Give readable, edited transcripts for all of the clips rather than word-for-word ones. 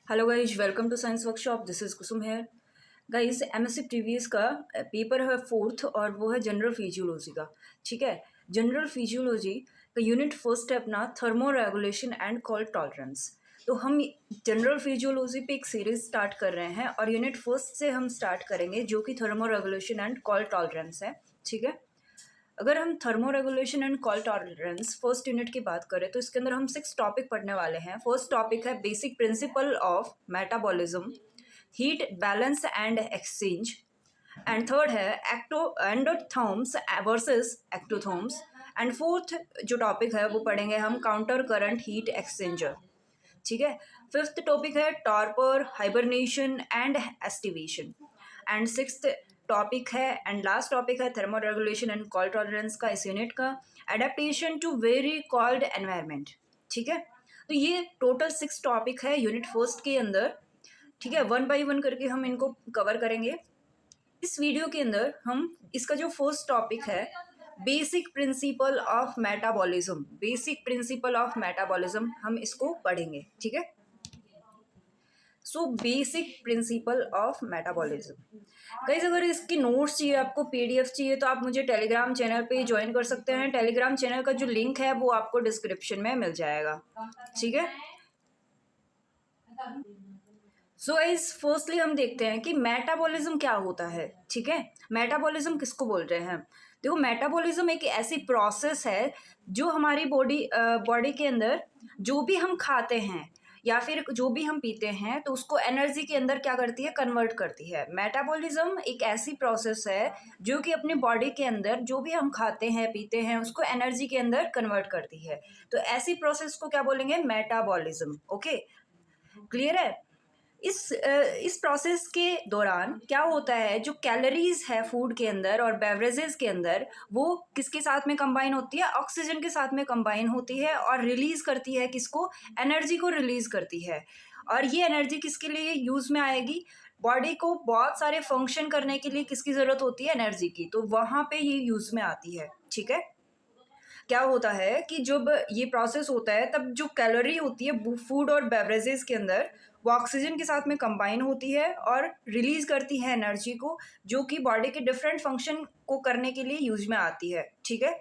Hello guys, welcome to science workshop. This is Kusum here. Guys, MSc previous का paper है fourth और वो है जनरल फिजियोलॉजी का। ठीक है, जनरल फिजियोलॉजी का यूनिट फर्स्ट है अपना thermoregulation and cold tolerance. तो हम जनरल फिजियोलॉजी पे एक सीरीज स्टार्ट कर रहे हैं और यूनिट फर्स्ट से हम स्टार्ट करेंगे जो कि thermo regulation and cold tolerance है। ठीक है, अगर हम thermo regulation and call tolerance first unit की बात करें तो इसके अंदर हम 6 टॉपिक पढ़ने वाले हैं। फर्स्ट टॉपिक है basic principle of metabolism, heat balance and exchange, and third है ecto endotherms versus ectotherms, and fourth जो टॉपिक है वो पढ़ेंगे हम काउंटर करंट हीट एक्सचेंजर। ठीक है, फिफ्थ टॉपिक है torpor, hibernation and aestivation, and sixth topic है एंड लास्ट टॉपिक है thermoregulation and cold tolerance का इस यूनिट का, adaptation to very cold environment. ठीक है, तो ये टोटल 6 टॉपिक है यूनिट फर्स्ट के अंदर। ठीक है, वन बाय वन करके हम इनको कवर करेंगे। इस वीडियो के अंदर हम इसका जो फर्स्ट टॉपिक है basic principle of metabolism, basic principle of metabolism हम इसको पढ़ेंगे। ठीक है, so basic principle of metabolism. Guys, अगर इसकी नोट्स चाहिए, आपको पीडीएफ चाहिए, तो आप मुझे टेलीग्राम चैनल पे ज्वाइन कर सकते हैं। टेलीग्राम चैनल का जो लिंक है वो आपको डिस्क्रिप्शन में मिल जाएगा। ठीक है, सो गाइस फर्स्टली हम देखते हैं कि मेटाबॉलिज्म क्या होता है। ठीक है, मेटाबॉलिज्म किसको बोल रहे हैं? देखो, मेटाबॉलिज्म एक ऐसी प्रोसेस है जो हमारी बॉडी के अंदर जो भी हम खाते हैं या फिर जो भी हम पीते हैं तो उसको एनर्जी के अंदर क्या करती है, कन्वर्ट करती है। मेटाबॉलिज्म एक ऐसी प्रोसेस है जो कि अपनी बॉडी के अंदर जो भी हम खाते हैं पीते हैं उसको एनर्जी के अंदर कन्वर्ट करती है। तो ऐसी प्रोसेस को क्या बोलेंगे? मेटाबॉलिज्म। ओके, क्लियर है? इस प्रोसेस के दौरान क्या होता है, जो कैलोरीज है फूड के अंदर और बेवरेजेस के अंदर वो किसके साथ में कंबाइन होती है? ऑक्सीजन के साथ में कंबाइन होती है और रिलीज करती है किसको? एनर्जी को रिलीज करती है। और ये एनर्जी किसके लिए यूज में आएगी? बॉडी को बहुत सारे फंक्शन करने के लिए किसकी जरूरत होती है? एनर्जी की। तो वहां पे ये यूज में आती है। ठीक है, क्या होता है कि जब ये प्रोसेस होता है तब जो कैलोरी होती है फूड और बेवरेजेस के अंदर वो ऑक्सीजन के साथ में कंबाइन होती है और रिलीज करती है एनर्जी को, जो कि बॉडी के डिफरेंट फंक्शन को करने के लिए यूज में आती है। ठीक है,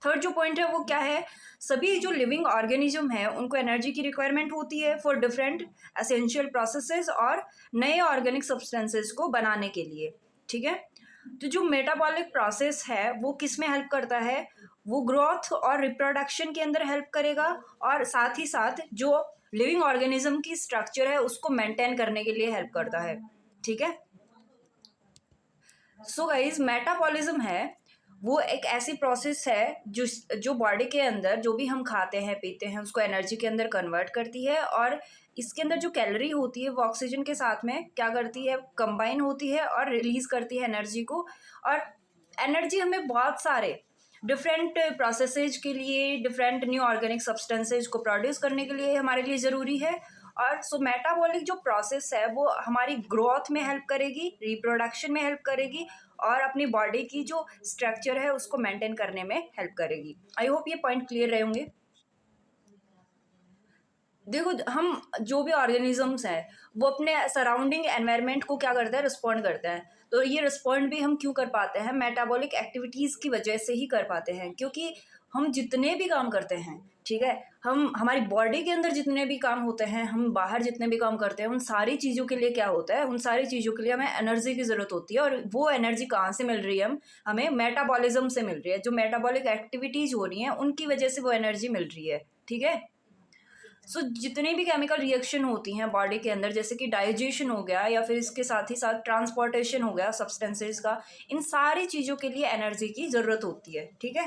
थर्ड जो पॉइंट है वो क्या है? सभी जो लिविंग ऑर्गेनिज्म है उनको एनर्जी की रिक्वायरमेंट होती है फॉर डिफरेंट एसेंशियल प्रोसेसेस और नए ऑर्गेनिक सब्सटेंसेस को बनाने के लिए। ठीक है, तो जो मेटाबॉलिक प्रोसेस है वो किस में हेल्प करता है? वो ग्रोथ और रिप्रोडक्शन के अंदर हेल्प करेगा और साथ ही साथ जो लिविंग ऑर्गेनिज्म की स्ट्रक्चर है उसको मेंटेन करने के लिए हेल्प करता है। ठीक है, सो गाइज मेटाबॉलिज्म है वो एक ऐसी प्रोसेस है जो जो बॉडी के अंदर जो भी हम खाते हैं पीते हैं उसको एनर्जी के अंदर कन्वर्ट करती है और इसके अंदर जो कैलोरी होती है वो ऑक्सीजन के साथ में क्या करती है? कंबाइन होती है और रिलीज करती है एनर्जी को। और एनर्जी हमें बहुत सारे डिफरेंट प्रोसेसेज के लिए, डिफरेंट न्यू ऑर्गेनिक सब्सटेंसेज को प्रोड्यूस करने के लिए हमारे लिए ज़रूरी है। और सो मेटाबॉलिक जो प्रोसेस है वो हमारी ग्रोथ में हेल्प करेगी, रिप्रोडक्शन में हेल्प करेगी और अपनी बॉडी की जो स्ट्रक्चर है उसको मेंटेन करने में हेल्प करेगी। आई होप ये पॉइंट क्लियर रहे होंगे। देखो, हम जो भी ऑर्गेनिजम्स हैं वो अपने सराउंडिंग एनवायरनमेंट को क्या करते हैं? रिस्पॉन्ड करते हैं। तो ये रिस्पॉन्ड भी हम क्यों कर पाते हैं? मेटाबॉलिक एक्टिविटीज़ की वजह से ही कर पाते हैं, क्योंकि हम जितने भी काम करते हैं, ठीक है, हम हमारी बॉडी के अंदर जितने भी काम होते हैं, हम बाहर जितने भी काम करते हैं, उन सारी चीज़ों के लिए क्या होता है? उन सारी चीज़ों के लिए हमें एनर्जी की ज़रूरत होती है। और वो एनर्जी कहाँ से मिल रही है? हमें मेटाबॉलिज्म से मिल रही है। जो मेटाबॉलिक एक्टिविटीज़ हो रही हैं उनकी वजह से वो एनर्जी मिल रही है। ठीक है, सो जितने भी केमिकल रिएक्शन होती हैं बॉडी के अंदर, जैसे कि डाइजेशन हो गया या फिर इसके साथ ही साथ ट्रांसपोर्टेशन हो गया सब्सटेंसेस का, इन सारी चीज़ों के लिए एनर्जी की ज़रूरत होती है। ठीक है,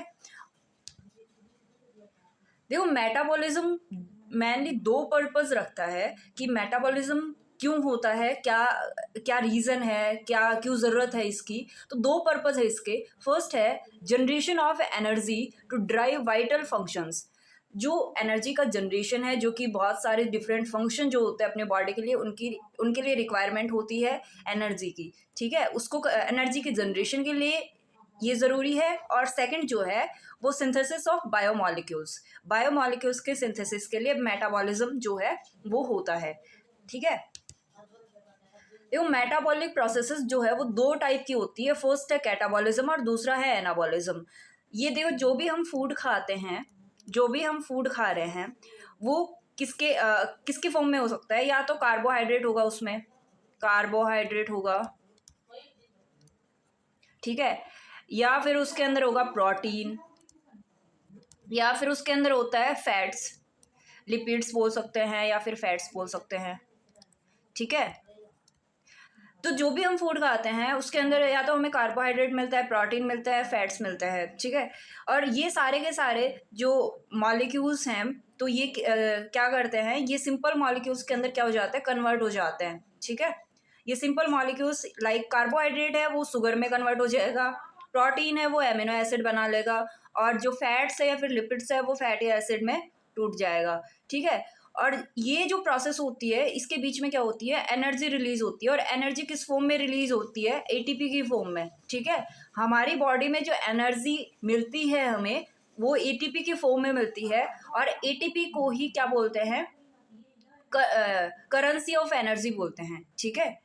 देखो मेटाबॉलिज्म मेनली 2 पर्पस रखता है कि मेटाबॉलिज्म क्यों होता है, क्या क्या रीज़न है, क्या क्यों ज़रूरत है इसकी। तो 2 पर्पस है इसके। फर्स्ट है generation of energy to drive vital functions. जो एनर्जी का जनरेशन है, जो कि बहुत सारे डिफरेंट फंक्शन जो होते हैं अपने बॉडी के लिए, उनके लिए रिक्वायरमेंट होती है एनर्जी की। ठीक है, उसको एनर्जी के जनरेशन के लिए ये ज़रूरी है। और सेकंड जो है वो सिंथेसिस ऑफ बायोमॉलिक्यूल्स, बायोमॉलिक्यूल्स के सिंथेसिस के लिए मेटाबॉलिज्म जो है वो होता है। ठीक है, देखो मेटाबॉलिक प्रोसेसेस जो है वो दो टाइप की होती है, फर्स्ट है कैटाबॉलिज्म और दूसरा है एनाबॉलिज्म। ये देखो जो भी हम फूड खाते हैं, जो भी हम फूड खा रहे हैं वो किसके फॉर्म में हो सकता है, या तो कार्बोहाइड्रेट होगा, उसमें कार्बोहाइड्रेट होगा, ठीक है, या फिर उसके अंदर होगा प्रोटीन, या फिर उसके अंदर होता है फैट्स, लिपिड्स बोल सकते हैं या फिर फैट्स बोल सकते हैं। ठीक है, तो जो भी हम फूड खाते हैं उसके अंदर या तो हमें कार्बोहाइड्रेट मिलता है, प्रोटीन मिलता है, फैट्स मिलता है। ठीक है, और ये सारे के सारे जो मॉलिक्यूल्स हैं तो ये क्या करते हैं, ये सिंपल मॉलिक्यूल्स के अंदर क्या हो जाता है, कन्वर्ट हो जाते हैं। ठीक है, ये सिंपल मॉलिक्यूल्स लाइक कार्बोहाइड्रेट है वो शुगर में कन्वर्ट हो जाएगा, प्रोटीन है वो एमिनो एसिड बना लेगा, और जो फैट्स है या फिर लिपिड्स है वो फैटी एसिड में टूट जाएगा। ठीक है, और ये जो प्रोसेस होती है इसके बीच में क्या होती है, एनर्जी रिलीज होती है, और एनर्जी किस फॉर्म में रिलीज होती है, एटीपी की फॉर्म में। ठीक है, हमारी बॉडी में जो एनर्जी मिलती है हमें वो एटीपी की फॉर्म में मिलती है, और एटीपी को ही क्या बोलते हैं, करेंसी ऑफ एनर्जी बोलते हैं। ठीक है,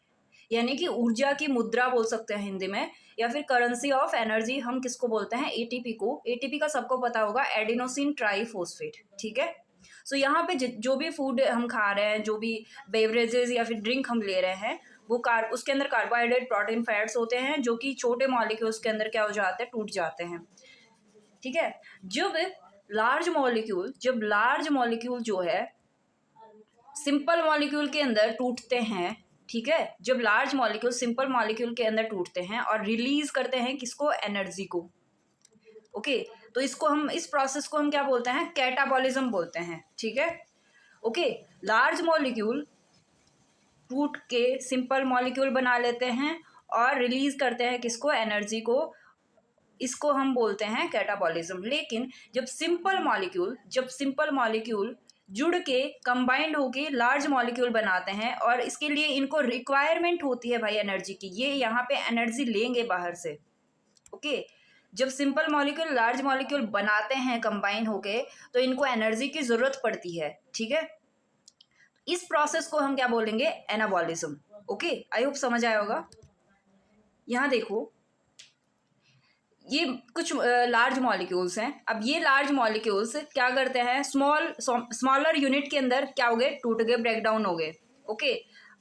यानी कि ऊर्जा की मुद्रा बोल सकते हैं हिंदी में, या फिर करेंसी ऑफ एनर्जी हम किसको बोलते हैं, एटीपी को। एटीपी का सबको पता होगा, एडिनोसिन ट्राइफॉस्फेट। ठीक है, सो यहाँ पे जो भी फूड हम खा रहे हैं, जो भी बेवरेजेस या फिर ड्रिंक हम ले रहे हैं वो उसके अंदर कार्बोहाइड्रेट, प्रोटीन, फैट्स होते हैं जो कि छोटे मॉलिक्यूल्स के अंदर क्या हो जाते हैं, टूट जाते हैं। ठीक है, जब लार्ज मॉलिक्यूल जो है सिंपल मॉलिक्यूल के अंदर टूटते हैं, ठीक है, जब लार्ज मॉलिक्यूल सिंपल मॉलिक्यूल के अंदर टूटते हैं और रिलीज करते हैं किसको, एनर्जी को। ओके, तो इस प्रोसेस को हम क्या बोलते हैं, कैटाबॉलिज्म बोलते हैं। ठीक है, ओके, लार्ज मॉलिक्यूल टूट के सिंपल मॉलिक्यूल बना लेते हैं और रिलीज करते हैं किसको, एनर्जी को, इसको हम बोलते हैं कैटाबॉलिज्म। लेकिन जब सिंपल मॉलिक्यूल जुड़ के कंबाइंड होके लार्ज मॉलिक्यूल बनाते हैं, और इसके लिए इनको रिक्वायरमेंट होती है भाई एनर्जी की, ये यहाँ पे एनर्जी लेंगे बाहर से। ओके, जब सिंपल मॉलिक्यूल लार्ज मॉलिक्यूल बनाते हैं कंबाइन होके तो इनको एनर्जी की जरूरत पड़ती है। ठीक है, इस प्रोसेस को हम क्या बोलेंगे, एनाबॉलिज्म। ओके, आई होप समझ आया होगा। यहाँ देखो ये कुछ लार्ज मॉलिक्यूल्स हैं। अब ये लार्ज मॉलिक्यूल्स क्या करते हैं, स्मॉलर यूनिट के अंदर क्या हो गए, टूट गए, ब्रेक डाउन हो गए। ओके,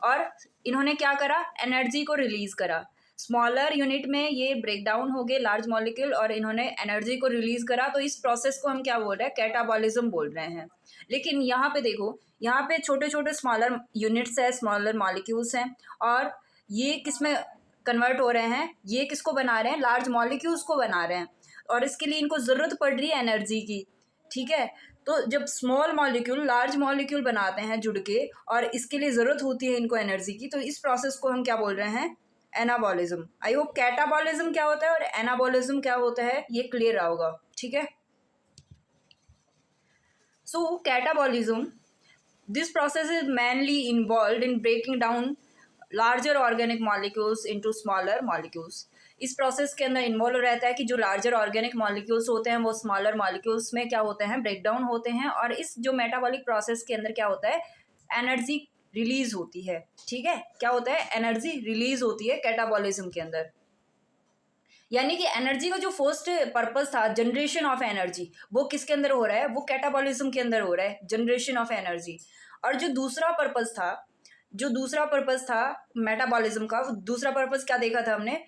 और इन्होंने क्या करा, एनर्जी को रिलीज करा। स्मॉलर यूनिट में ये ब्रेक डाउन हो गए लार्ज मॉलिक्यूल और इन्होंने एनर्जी को रिलीज करा, तो इस प्रोसेस को हम क्या बोल रहे हैं, कैटाबॉलिज्म बोल रहे हैं। लेकिन यहाँ पे देखो, यहाँ पे छोटे छोटे स्मॉलर यूनिट्स है, स्मॉलर मॉलिक्यूल्स हैं, और ये किसमें कन्वर्ट हो रहे हैं, ये किसको बना रहे हैं, लार्ज मॉलिक्यूल्स को बना रहे हैं, और इसके लिए इनको ज़रूरत पड़ रही है एनर्जी की। ठीक है, तो जब स्मॉल मॉलिक्यूल लार्ज मॉलिक्यूल बनाते हैं जुड़ के और इसके लिए ज़रूरत होती है इनको एनर्जी की, तो इस प्रोसेस को हम क्या बोल रहे हैं, एनाबॉलिज्म। आई होप कैटाबॉलिज्म क्या होता है और एनाबॉलिज्म क्या होता है ये क्लियर रहा होगा। ठीक है, so catabolism, this process is mainly involve in breaking down larger organic molecules into smaller molecules. इस प्रोसेस के अंदर इन्वॉल्व रहता है कि जो लार्जर ऑर्गेनिक मॉलिक्यूल्स होते हैं वो स्मॉलर मॉलिक्यूल्स में क्या होते हैं, ब्रेक डाउन होते हैं, और इस जो मेटाबॉलिक प्रोसेस के अंदर क्या होता है, एनर्जी रिलीज होती है। ठीक है, क्या होता है, एनर्जी रिलीज होती है कैटाबॉलिज्म के अंदर। यानी कि एनर्जी का जो फर्स्ट पर्पस था, जनरेशन ऑफ एनर्जी, वो किसके अंदर हो रहा है, वो कैटाबॉलिज्म के अंदर हो रहा है, जनरेशन ऑफ एनर्जी। और जो दूसरा पर्पस था मेटाबॉलिज्म का, दूसरा पर्पस क्या देखा था हमने,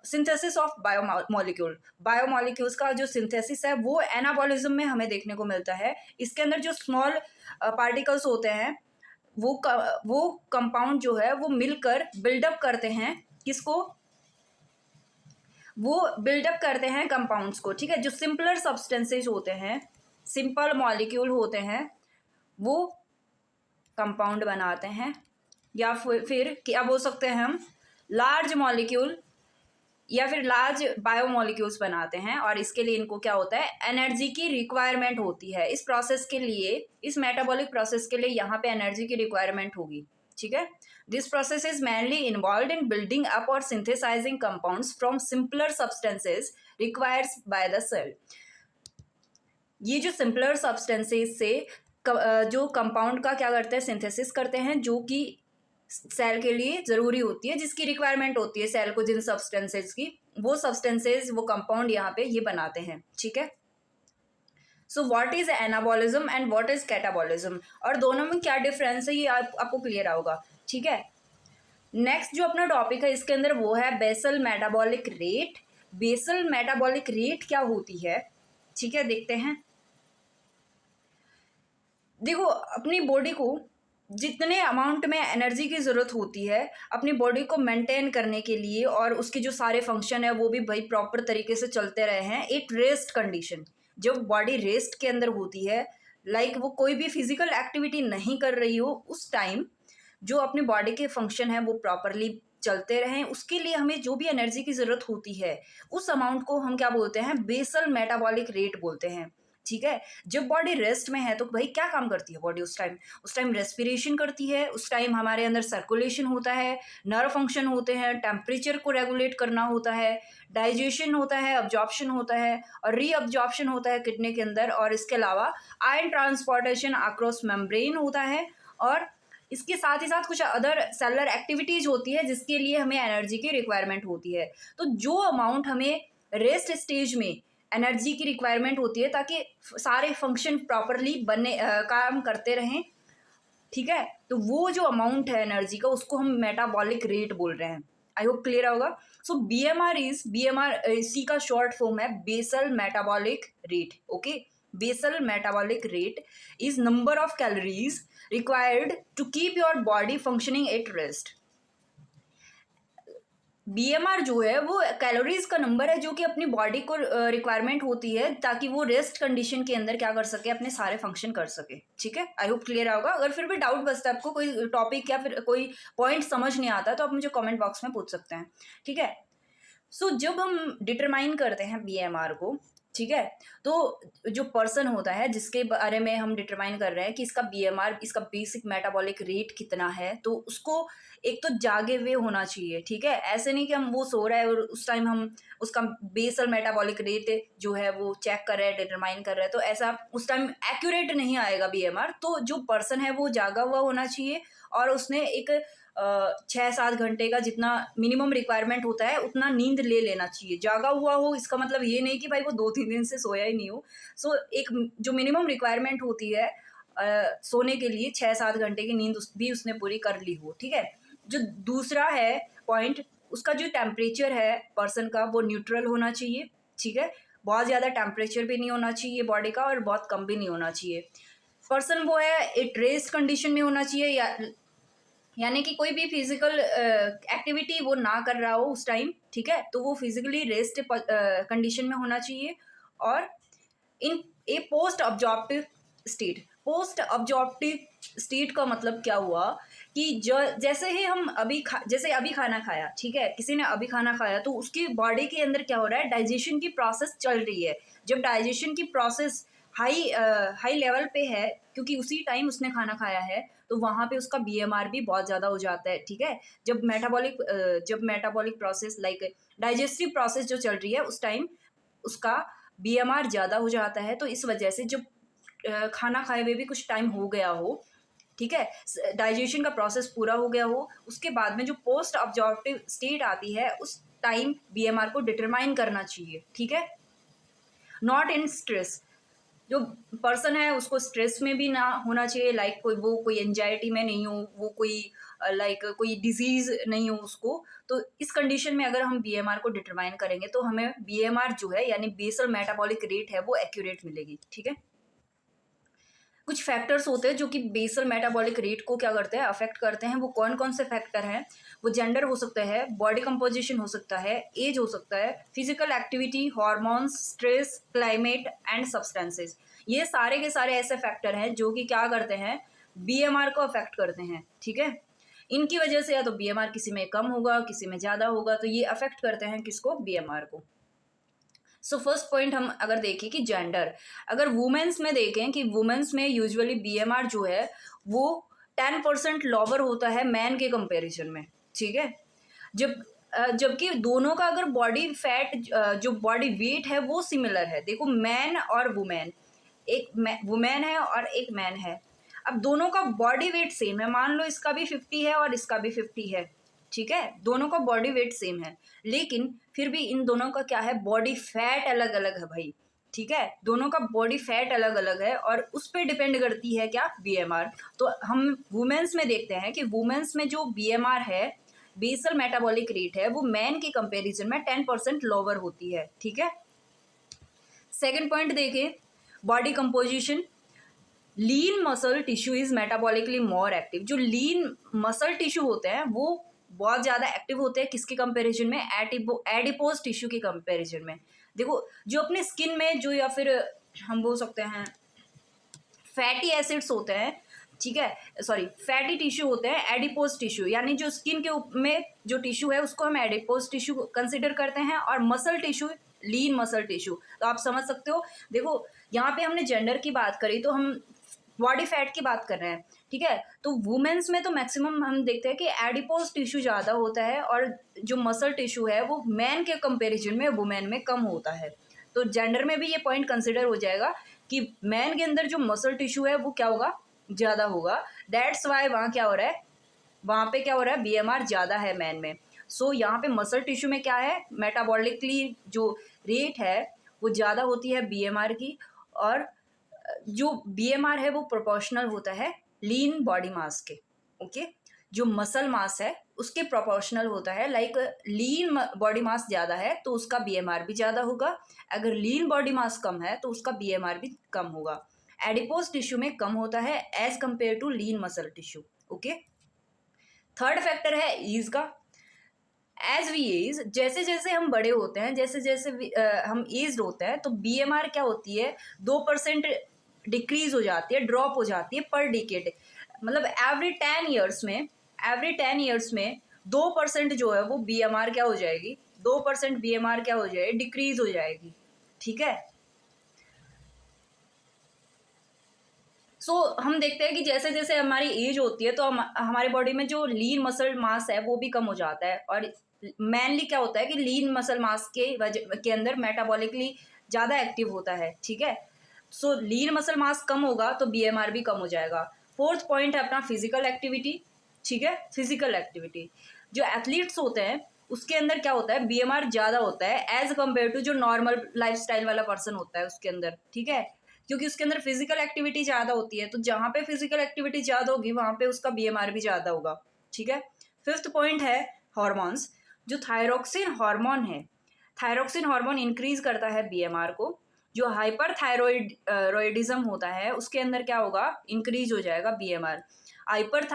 सिंथेसिस ऑफ बायोमॉलिक्यूल्स का जो सिंथेसिस है वो एनाबॉलिज्म में हमें देखने को मिलता है। इसके अंदर जो स्मॉल पार्टिकल्स होते हैं वो कंपाउंड जो है वो मिलकर बिल्डअप करते हैं किसको, वो बिल्डअप करते हैं कंपाउंड्स को। ठीक है, जो सिंपलर सब्सटेंसेज होते हैं, सिंपल मॉलिक्यूल होते हैं, वो कंपाउंड बनाते हैं, या फिर क्या बोल सकते हैं हम, लार्ज मॉलिक्यूल या फिर लार्ज बायोमॉलिक्यूल्स बनाते हैं, और इसके लिए इनको क्या होता है, एनर्जी की रिक्वायरमेंट होती है। इस प्रोसेस के लिए, इस मेटाबॉलिक प्रोसेस के लिए यहाँ पे एनर्जी की रिक्वायरमेंट होगी। ठीक है। This process is mainly involve in building up और synthesising compounds from simpler substances requires by the cell. ये जो सिंपलर सब्सटेंसेज से जो कंपाउंड का क्या करते हैं, सिंथेसिस करते हैं, जो कि सेल के लिए ज़रूरी होती है, जिसकी रिक्वायरमेंट होती है सेल को जिन सब्सटेंसेज की, वो सब्सटेंसेज वो कंपाउंड यहाँ पे ये बनाते हैं, ठीक है। So what is anabolism and what is catabolism, और दोनों में क्या डिफरेंस है ये आपको क्लियर होगा, ठीक है। नेक्स्ट जो अपना टॉपिक है इसके अंदर वो है basal metabolic rate. Basal metabolic rate क्या होती है, ठीक है, देखते हैं। देखो, अपनी बॉडी को जितने अमाउंट में एनर्जी की ज़रूरत होती है अपनी बॉडी को मेंटेन करने के लिए, और उसके जो सारे फंक्शन है वो भी भाई प्रॉपर तरीके से चलते रहे हैं, एक रेस्ट कंडीशन, जब बॉडी रेस्ट के अंदर होती है, लाइक वो कोई भी फिजिकल एक्टिविटी नहीं कर रही हो, उस टाइम जो अपनी बॉडी के फंक्शन है वो प्रॉपरली चलते रहें, उसके लिए हमें जो भी एनर्जी की ज़रूरत होती है उस अमाउंट को हम क्या बोलते हैं, बेसल मेटाबॉलिक रेट बोलते हैं, ठीक है। जब बॉडी रेस्ट में है तो भाई क्या काम करती है बॉडी, उस टाइम रेस्पिरेशन करती है, उस टाइम हमारे अंदर सर्कुलेशन होता है, नर्व फंक्शन होते हैं, टेम्परेचर को रेगुलेट करना होता है, डाइजेशन होता है, अब्जॉर्प्शन होता है और रीअब्जॉर्प्शन होता है किडनी के अंदर, और इसके अलावा आयन ट्रांसपोर्टेशन अक्रॉस मेम्ब्रेन होता है, और इसके साथ ही साथ कुछ अदर सेलुलर एक्टिविटीज होती है जिसके लिए हमें एनर्जी की रिक्वायरमेंट होती है। तो जो अमाउंट हमें रेस्ट स्टेज में एनर्जी की रिक्वायरमेंट होती है ताकि सारे फंक्शन प्रॉपरली काम करते रहें, ठीक है, तो वो जो अमाउंट है एनर्जी का उसको हम मेटाबॉलिक रेट बोल रहे हैं। आई होप क्लियर होगा। सो बीएमआर सी का शॉर्ट फॉर्म है basal metabolic rate, okay. Basal metabolic rate is number of calories required to keep your body functioning at rest. BMR जो है वो कैलोरीज का नंबर है जो कि अपनी बॉडी को रिक्वायरमेंट होती है ताकि वो रेस्ट कंडीशन के अंदर क्या कर सके, अपने सारे फंक्शन कर सके, ठीक है। आई होप क्लियर होगा। अगर फिर भी डाउट बचता है आपको, कोई टॉपिक या फिर कोई पॉइंट समझ नहीं आता, तो आप मुझे कमेंट बॉक्स में पूछ सकते हैं, ठीक है। सो जब हम डिटरमाइन करते हैं बीएमआर को, ठीक है, तो जो पर्सन होता है जिसके बारे में हम डिटरमाइन कर रहे हैं कि इसका बीएमआर, इसका बेसिक मेटाबॉलिक रेट कितना है, तो उसको एक तो जागे हुए होना चाहिए, ठीक है। ऐसे नहीं कि हम वो सो रहा है और उस टाइम हम उसका बेसल मेटाबॉलिक रेट जो है वो चेक कर रहे हैं, डिटरमाइन कर रहे हैं, तो ऐसा उस टाइम एक्यूरेट नहीं आएगा बीएमआर। तो जो पर्सन है वो जागा हुआ होना चाहिए और उसने एक 6-7 घंटे का जितना मिनिमम रिक्वायरमेंट होता है उतना नींद ले लेना चाहिए। जागा हुआ हो इसका मतलब ये नहीं कि भाई वो 2-3 दिन से सोया ही नहीं हो। सो एक जो मिनिमम रिक्वायरमेंट होती है सोने के लिए 6-7 घंटे की नींद भी उसने पूरी कर ली हो, ठीक है। जो दूसरा है पॉइंट, उसका जो टेम्परेचर है पर्सन का वो न्यूट्रल होना चाहिए, ठीक है। बहुत ज़्यादा टेम्परेचर भी नहीं होना चाहिए बॉडी का और बहुत कम भी नहीं होना चाहिए। पर्सन वो है एक रेस्ट कंडीशन में होना चाहिए, यानी कि कोई भी फिजिकल एक्टिविटी वो ना कर रहा हो उस टाइम, ठीक है, तो वो फिजिकली रेस्ट कंडीशन में होना चाहिए। और इन ए पोस्ट ऑब्जॉर्प्टिव स्टेट का मतलब क्या हुआ कि जो जैसे ही हम जैसे अभी खाना खाया, ठीक है, किसी ने अभी खाना खाया तो उसकी बॉडी के अंदर क्या हो रहा है, डाइजेशन की प्रोसेस चल रही है। जब डाइजेशन की प्रोसेस हाई लेवल पे है क्योंकि उसी टाइम उसने खाना खाया है, तो वहाँ पे उसका बीएमआर भी बहुत ज़्यादा हो जाता है, ठीक है। जब metabolic process like digestive process जो चल रही है उस टाइम उसका बीएमआर ज़्यादा हो जाता है। तो इस वजह से जब खाना खाए हुए भी कुछ टाइम हो गया हो, ठीक है, डाइजेशन का प्रोसेस पूरा हो गया हो, उसके बाद में जो पोस्ट ऑब्जॉर्प्टिव स्टेट आती है उस टाइम बीएमआर को डिटरमाइन करना चाहिए, ठीक है। नॉट इन स्ट्रेस, जो पर्सन है उसको स्ट्रेस में भी ना होना चाहिए, लाइक कोई एंजाइटी में नहीं हो, वो कोई डिजीज नहीं हो उसको। तो इस कंडीशन में अगर हम बीएमआर को डिटरमाइन करेंगे तो हमें बीएमआर जो है यानी बेसल मेटाबॉलिक रेट है वो एक्यूरेट मिलेगी, ठीक है। कुछ फैक्टर्स होते हैं जो कि बेसल मेटाबॉलिक रेट को क्या करते हैं, अफेक्ट करते हैं। वो कौन कौन से फैक्टर हैं, वो जेंडर हो सकता है, बॉडी कंपोजिशन हो सकता है, एज हो सकता है, physical activity, hormones, stress, climate and substances. ये सारे के सारे ऐसे फैक्टर हैं जो कि क्या करते हैं, बीएमआर को अफेक्ट करते हैं, ठीक है। इनकी वजह से या तो बीएमआर किसी में कम होगा, किसी में ज़्यादा होगा, तो ये अफेक्ट करते हैं किसको, बीएमआर को। सो फर्स्ट पॉइंट हम अगर देखें कि जेंडर, अगर वुमेन्स में देखें कि वुमेन्स में यूजुअली बीएमआर जो है वो 10% लोअर होता है मैन के कंपैरिजन में, ठीक है। जबकि दोनों का अगर बॉडी फैट जो बॉडी वेट है वो सिमिलर है। देखो मैन और वुमेन, एक वुमेन है और एक मैन है, अब दोनों का बॉडी वेट सेम है, मान लो इसका भी 50 है और इसका भी 50 है, ठीक है, दोनों का बॉडी वेट सेम है, लेकिन फिर भी इन दोनों का क्या है, बॉडी फैट अलग अलग है भाई, ठीक है, दोनों का बॉडी फैट अलग अलग है और उस पर डिपेंड करती है क्या, बीएमआर। तो हम वुमेन्स में देखते हैं कि वुमेन्स में जो बीएमआर है, बेसल मेटाबॉलिक रेट है, वो मैन के कंपैरिजन में 10% लोअर होती है, ठीक है। सेकंड पॉइंट देखें, body composition, lean muscle tissue is metabolically more active. जो लीन मसल टिश्यू होते हैं वो बहुत ज़्यादा एक्टिव होते हैं, किसके कंपैरिजन में, एडिपोज टिश्यू के कंपैरिजन में। देखो जो अपने स्किन में जो, या फिर हम बोल सकते हैं फैटी एसिड्स होते हैं, ठीक है, सॉरी फैटी टिश्यू होते हैं, एडिपोज टिश्यू, यानी जो स्किन के में जो टिश्यू है उसको हम एडिपोज टिश्यू कंसिडर करते हैं, और मसल टिश्यू लीन मसल टिश्यू। तो आप समझ सकते हो, देखो यहाँ पे हमने जेंडर की बात करी तो हम बॉडी फैट की बात कर रहे हैं, ठीक है। तो वुमेन्स में तो मैक्सिमम हम देखते हैं कि एडिपोज टिश्यू ज़्यादा होता है, और जो मसल टिश्यू है वो मैन के कंपैरिजन में वुमेन में कम होता है। तो जेंडर में भी ये पॉइंट कंसिडर हो जाएगा कि मैन के अंदर जो मसल टिश्यू है वो क्या होगा, ज़्यादा होगा। दैट्स वाई वहाँ क्या हो रहा है, वहाँ पे क्या हो रहा है, बीएमआर ज़्यादा है मैन में। सो यहाँ पे मसल टिश्यू में क्या है, मेटाबॉलिकली जो रेट है वो ज़्यादा होती है बीएमआर की, और जो बीएमआर है वो प्रोपोर्शनल होता है लीन बॉडी मास के, ओके। जो मसल मास है उसके प्रोपोर्शनल होता है, लाइक लीन बॉडी मास ज़्यादा है तो उसका बीएमआर भी ज़्यादा होगा, अगर लीन बॉडी मास कम है तो उसका बीएमआर भी कम होगा। एडिपोज टिश्यू में कम होता है as compared to lean muscle tissue, okay. Third factor है एज का। एज वी एज, जैसे जैसे हम बड़े होते हैं, जैसे जैसे हम एज्ड होते हैं, तो बीएमआर क्या होती है, 2% डिक्रीज हो जाती है, ड्रॉप हो जाती है पर डिकेड। मतलब एवरी 10 ईयर्स में 2% जो है वो बीएमआर क्या हो जाएगी, 2% बीएमआर क्या हो जाएगी, डिक्रीज हो जाएगी, ठीक है। हम देखते हैं कि जैसे जैसे हमारी एज होती है तो हमारे बॉडी में जो लीन मसल मास है वो भी कम हो जाता है, और मेनली क्या होता है कि लीन मसल मास के अंदर मेटाबॉलिकली ज़्यादा एक्टिव होता है, ठीक है। लीन मसल मास कम होगा तो बीएमआर भी कम हो जाएगा। फोर्थ पॉइंट है अपना फिजिकल एक्टिविटी, ठीक है। फिजिकल एक्टिविटी, जो एथलीट्स होते हैं उसके अंदर क्या होता है, बीएमआर ज़्यादा होता है एज कम्पेयर टू जो नॉर्मल लाइफस्टाइल वाला पर्सन होता है उसके अंदर, ठीक है, क्योंकि उसके अंदर फिजिकल एक्टिविटी ज़्यादा होती है। तो जहाँ पे फिजिकल एक्टिविटी ज़्यादा होगी वहाँ पे उसका बीएमआर भी ज़्यादा होगा, ठीक है। फिफ्थ पॉइंट है हॉर्मोन्स। जो थायरोक्सिन हार्मोन है, थायरोक्सिन हार्मोन इंक्रीज करता है बीएमआर को। जो हाइपर थायरॉयडिज्म होता है उसके अंदर क्या होगा, इंक्रीज हो जाएगा बीएमआर। हाइपर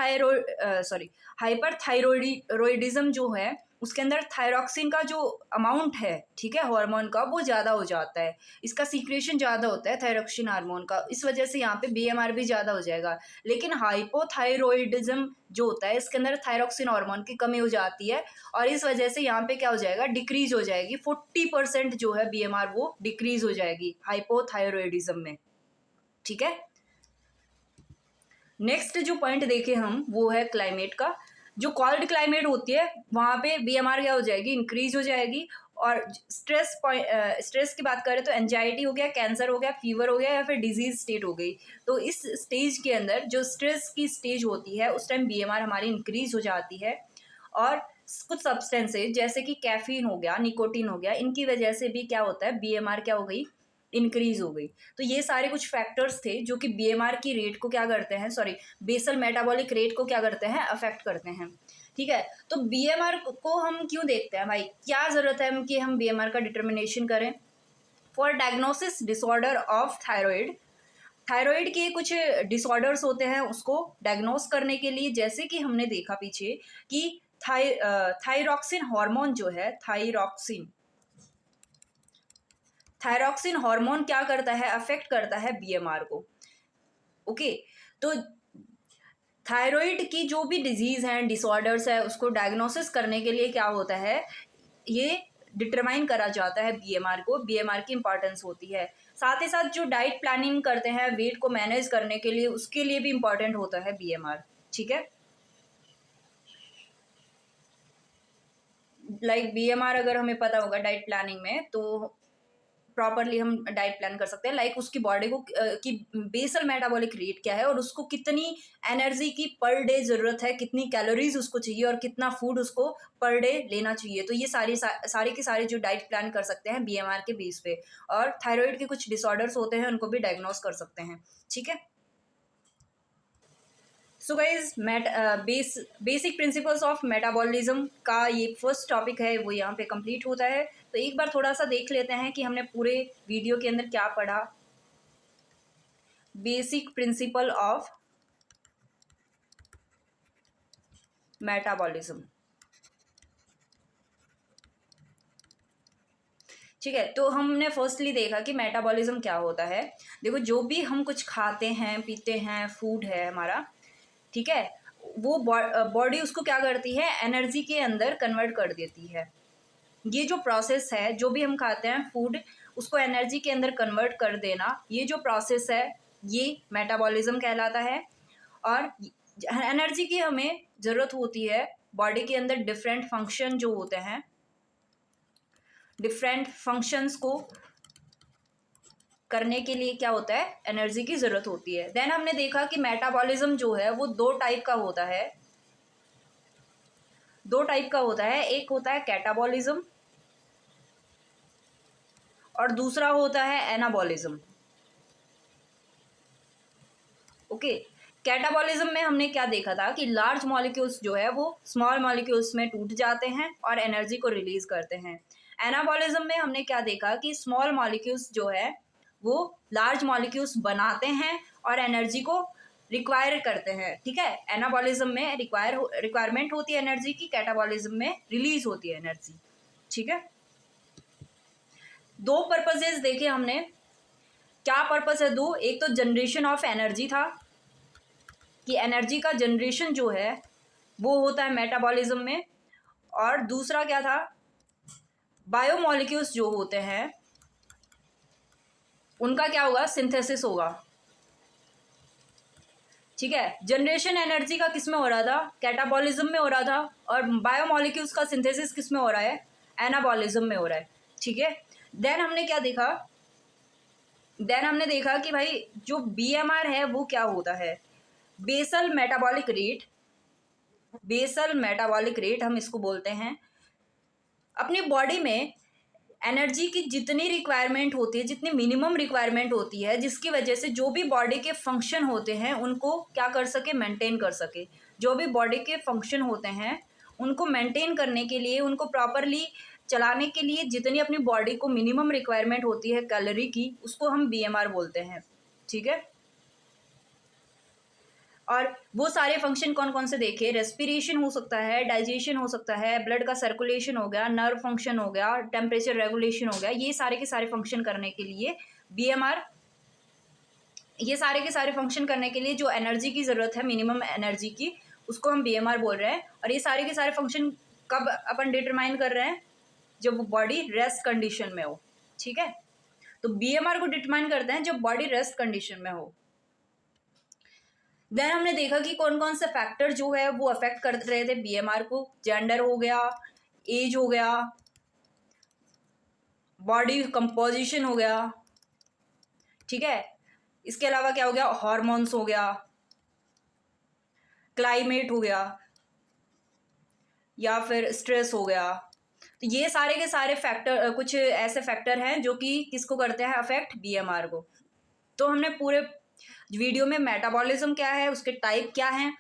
थायरॉयडिज्म जो है उसके अंदर थायरोक्सिन का जो अमाउंट है, ठीक है, हार्मोन का, वो ज़्यादा हो जाता है, इसका सीक्रेशन ज़्यादा होता है थायरोक्सिन हार्मोन का, इस वजह से यहाँ पे बीएमआर भी ज़्यादा हो जाएगा। लेकिन हाइपोथायरॉयडिज्म जो होता है इसके अंदर थायरोक्सिन हार्मोन की कमी हो जाती है, और इस वजह से यहाँ पे क्या हो जाएगा, डिक्रीज हो जाएगी, 40% जो है बीएमआर वो डिक्रीज हो जाएगी हाइपोथायरॉयडिज्म में, ठीक है। नेक्स्ट जो पॉइंट देखे हम वो है क्लाइमेट का। जो कोल्ड क्लाइमेट होती है वहाँ पे बीएमआर क्या हो जाएगी, इंक्रीज हो जाएगी। और स्ट्रेस की बात करें तो एंजाइटी हो गया, कैंसर हो गया, फीवर हो गया, या फिर डिजीज स्टेट हो गई। तो इस स्टेज के अंदर जो स्ट्रेस की स्टेज होती है उस टाइम बीएमआर हमारी इंक्रीज हो जाती है। और कुछ सब्सटेंसेज जैसे कि कैफीन हो गया, निकोटीन हो गया, इनकी वजह से भी क्या होता है, बीएमआर क्या हो गई, इंक्रीज हो गई। तो ये सारे कुछ फैक्टर्स थे जो कि बीएमआर की रेट को क्या करते हैं, बेसल मेटाबॉलिक रेट को क्या करते हैं, अफेक्ट करते हैं, ठीक है। तो बीएमआर को हम क्यों देखते हैं भाई, क्या जरूरत है कि हम बीएमआर का डिटर्मिनेशन करें, for diagnosis disorder of thyroid. Thyroid के कुछ डिसऑर्डर्स होते हैं उसको डायग्नोस करने के लिए, जैसे कि हमने देखा पीछे कि थायरॉक्सिन हार्मोन जो है, थायरॉक्सिन हार्मोन क्या करता है, अफेक्ट करता है बीएमआर को, ओके। तो थायराइड की जो भी डिजीज हैं, डिसऑर्डर्स है, उसको डायग्नोसिस करने के लिए क्या होता है, ये डिटरमाइन करा जाता है बीएमआर को, बीएमआर की इंपॉर्टेंस होती है। साथ ही साथ जो डाइट प्लानिंग करते हैं वेट को मैनेज करने के लिए, उसके लिए भी इंपॉर्टेंट होता है बीएमआर, ठीक है। लाइक बीएमआर अगर हमें पता होगा डाइट प्लानिंग में, तो प्रॉपरली हम डाइट प्लान कर सकते हैं। लाइक उसकी बॉडी को कि बेसल मेटाबॉलिक रेट क्या है और उसको कितनी एनर्जी की पर डे ज़रूरत है, कितनी कैलोरीज उसको चाहिए और कितना फूड उसको पर डे लेना चाहिए। तो ये सारे के सारे जो डाइट प्लान कर सकते हैं बीएमआर के बेस पे। और थायराइड के कुछ डिसऑर्डर्स होते हैं, उनको भी डायग्नोस कर सकते हैं, ठीक है। So guys basic principles of metabolism का ये फर्स्ट टॉपिक है, वो यहाँ पे कंप्लीट होता है। तो एक बार थोड़ा सा देख लेते हैं कि हमने पूरे वीडियो के अंदर क्या पढ़ा। बेसिक प्रिंसिपल ऑफ मेटाबॉलिज्म, ठीक है। तो हमने फर्स्टली देखा कि मेटाबॉलिज्म क्या होता है। देखो, जो भी हम कुछ खाते हैं पीते हैं, फूड है हमारा, ठीक है, वो बॉडी उसको क्या करती है, एनर्जी के अंदर कन्वर्ट कर देती है। ये जो प्रोसेस है, जो भी हम खाते हैं फूड, उसको एनर्जी के अंदर कन्वर्ट कर देना, ये जो प्रोसेस है ये मेटाबॉलिज्म कहलाता है। और एनर्जी की हमें ज़रूरत होती है बॉडी के अंदर, डिफरेंट फंक्शन जो होते हैं, डिफरेंट फंक्शंस को करने के लिए क्या होता है, एनर्जी की ज़रूरत होती है। देन हमने देखा कि मेटाबॉलिज्म जो है वो दो टाइप का होता है, एक होता है कैटाबॉलिज्म और दूसरा होता है एनाबॉलिज्म। ओके, कैटाबॉलिज्म में हमने क्या देखा था कि लार्ज मॉलिक्यूल्स जो है वो स्मॉल मॉलिक्यूल्स में टूट जाते हैं और एनर्जी को रिलीज करते हैं। एनाबॉलिज्म में हमने क्या देखा कि स्मॉल मॉलिक्यूल्स जो है वो लार्ज मॉलिक्यूल्स बनाते हैं और एनर्जी को रिक्वायर करते हैं, ठीक है। एनाबॉलिज्म में रिक्वायरमेंट होती है एनर्जी की, कैटाबॉलिज्म में रिलीज होती है एनर्जी, ठीक है। दो पर्पजेज देखे हमने, क्या पर्पस है दो, एक तो जनरेशन ऑफ एनर्जी था कि एनर्जी का जनरेशन जो है वो होता है मेटाबॉलिज्म में, और दूसरा क्या था, बायोमोलिक्यूल्स जो होते हैं उनका क्या होगा, सिंथेसिस होगा, ठीक है। जनरेशन एनर्जी का किस में हो रहा था, कैटाबॉलिज्म में हो रहा था, और बायोमोलिक्यूल्स का सिंथेसिस किस में हो रहा है, एनाबॉलिज्म में हो रहा है, ठीक है। देन हमने क्या देखा, कि भाई जो बीएमआर है वो क्या होता है, बेसल मेटाबॉलिक रेट हम इसको बोलते हैं। अपनी बॉडी में एनर्जी की जितनी रिक्वायरमेंट होती है, जितनी मिनिमम रिक्वायरमेंट होती है, जिसकी वजह से जो भी बॉडी के फंक्शन होते हैं उनको क्या कर सके, मेंटेन कर सके। जो भी बॉडी के फंक्शन होते हैं उनको मेंटेन करने के लिए, उनको प्रॉपरली चलाने के लिए जितनी अपनी बॉडी को मिनिमम रिक्वायरमेंट होती है कैलोरी की, उसको हम बीएमआर बोलते हैं, ठीक है। और वो सारे फंक्शन कौन कौन से देखे, रेस्पिरेशन हो सकता है, डाइजेशन हो सकता है, ब्लड का सर्कुलेशन हो गया, नर्व फंक्शन हो गया, टेम्परेचर रेगुलेशन हो गया, ये सारे के सारे फंक्शन करने के लिए बीएमआर, ये सारे के सारे फंक्शन करने के लिए जो एनर्जी की ज़रूरत है, मिनिमम एनर्जी की, उसको हम बीएमआर बोल रहे हैं। और ये सारे के सारे फंक्शन कब अपन डिटरमाइन कर रहे हैं, जब वो बॉडी रेस्ट कंडीशन में हो, ठीक है। तो बीएमआर को डिटरमाइन करते हैं जब बॉडी रेस्ट कंडीशन में हो। देन हमने देखा कि कौन कौन से फैक्टर जो है वो अफेक्ट कर रहे थे बीएमआर को, जेंडर हो गया, एज हो गया, बॉडी कंपोजिशन हो गया, ठीक है। इसके अलावा क्या हो गया, हार्मोन्स हो गया, क्लाइमेट हो गया, या फिर स्ट्रेस हो गया। तो ये सारे के सारे फैक्टर, कुछ ऐसे फैक्टर हैं जो कि किसको करते हैं, अफेक्ट बीएमआर को। तो हमने पूरे वीडियो में मेटाबॉलिज्म क्या है, उसके टाइप क्या हैं,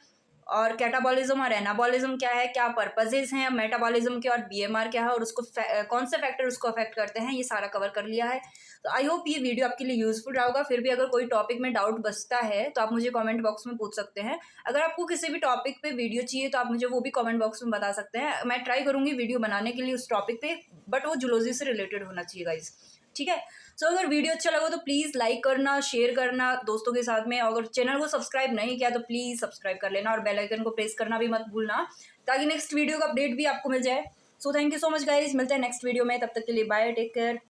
और कैटाबॉलिज्म और एनाबॉलिज्म क्या है, क्या पर्पजेज हैं मेटाबॉलिज्म के, और बीएमआर क्या है, और उसको कौन से फैक्टर उसको अफेक्ट करते हैं, ये सारा कवर कर लिया है। तो आई होप ये वीडियो आपके लिए यूजफुल रहा होगा। फिर भी अगर कोई टॉपिक में डाउट बचता है तो आप मुझे कमेंट बॉक्स में पूछ सकते हैं। अगर आपको किसी भी टॉपिक पे वीडियो चाहिए तो आप मुझे वो भी कमेंट बॉक्स में बता सकते हैं। मैं ट्राई करूँगी वीडियो बनाने के लिए उस टॉपिक पे, बट वो जूलॉजी से रिलेटेड होना चाहिए गाइज, ठीक है। सो अगर वीडियो अच्छा लगा तो प्लीज़ लाइक करना, शेयर करना दोस्तों के साथ में। अगर चैनल को सब्सक्राइब नहीं किया तो प्लीज़ सब्सक्राइब कर लेना, और बेल आइकन को प्रेस करना भी मत भूलना, ताकि नेक्स्ट वीडियो का अपडेट भी आपको मिल जाए। So thank you so much guys, मिलते हैं नेक्स्ट वीडियो में, तब तक के लिए बाय, टेक केयर।